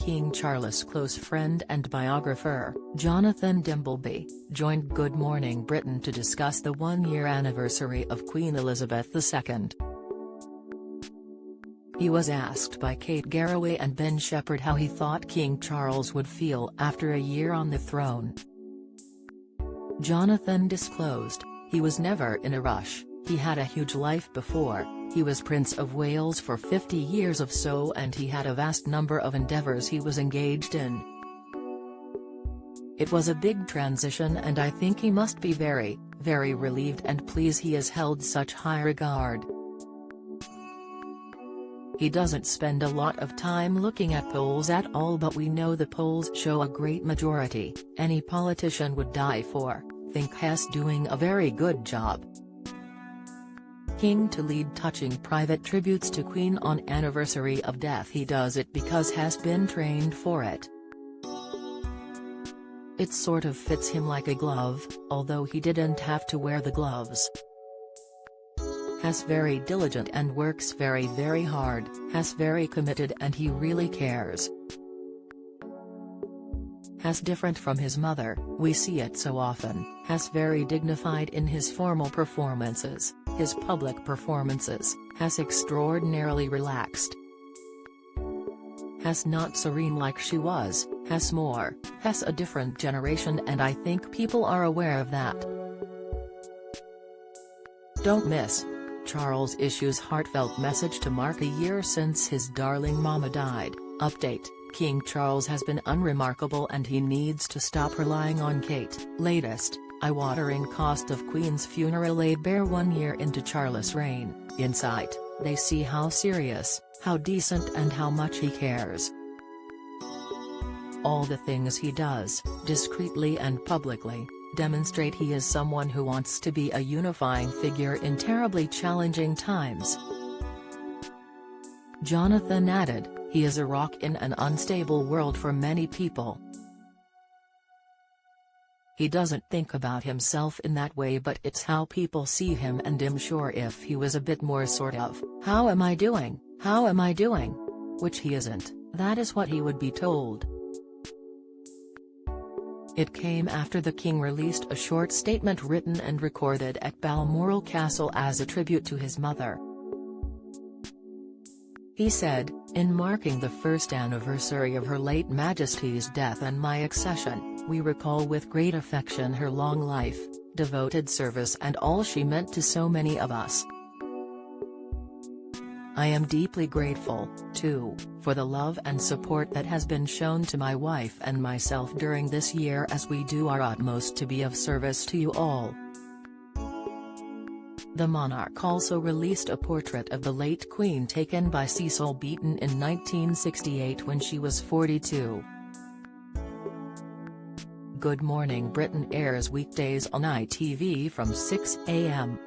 King Charles' close friend and biographer, Jonathan Dimbleby, joined Good Morning Britain to discuss the one-year anniversary of Queen Elizabeth II. He was asked by Kate Garraway and Ben Shepherd how he thought King Charles would feel after a year on the throne. Jonathan disclosed, "He was never in a rush, he had a huge life before, he was Prince of Wales for 50 years or so and he had a vast number of endeavours he was engaged in. It was a big transition and I think he must be very, very relieved and pleased he is held such high regard. He doesn't spend a lot of time looking at polls at all, but we know the polls show a great majority any politician would die for, think Hess doing a very good job." King to lead touching private tributes to Queen on anniversary of death. He does it because has been trained for it. It sort of fits him like a glove, although he didn't have to wear the gloves. Has very diligent and works very very hard, has very committed and he really cares. Has different from his mother, we see it so often, has very dignified in his formal performances, his public performances, has extraordinarily relaxed. Has not serene like she was, has more, has a different generation and I think people are aware of that. Don't miss. Charles issues heartfelt message to mark a year since his darling mama died. Update, King Charles has been unremarkable and he needs to stop relying on Kate. Latest, eye-watering cost of Queen's funeral laid bare 1 year into Charles' reign. Insight, they see how serious, how decent and how much he cares. All the things he does, discreetly and publicly, demonstrate he is someone who wants to be a unifying figure in terribly challenging times. Jonathan added, he is a rock in an unstable world for many people. He doesn't think about himself in that way, but it's how people see him, and I'm sure if he was a bit more sort of, how am I doing, which he isn't, that is what he would be told. It came after the King released a short statement written and recorded at Balmoral Castle as a tribute to his mother. He said, "In marking the first anniversary of Her late Majesty's death and my accession, we recall with great affection her long life, devoted service and all she meant to so many of us. I am deeply grateful, too, for the love and support that has been shown to my wife and myself during this year as we do our utmost to be of service to you all." The monarch also released a portrait of the late Queen taken by Cecil Beaton in 1968 when she was 42. Good Morning Britain airs weekdays on ITV from 6 a.m.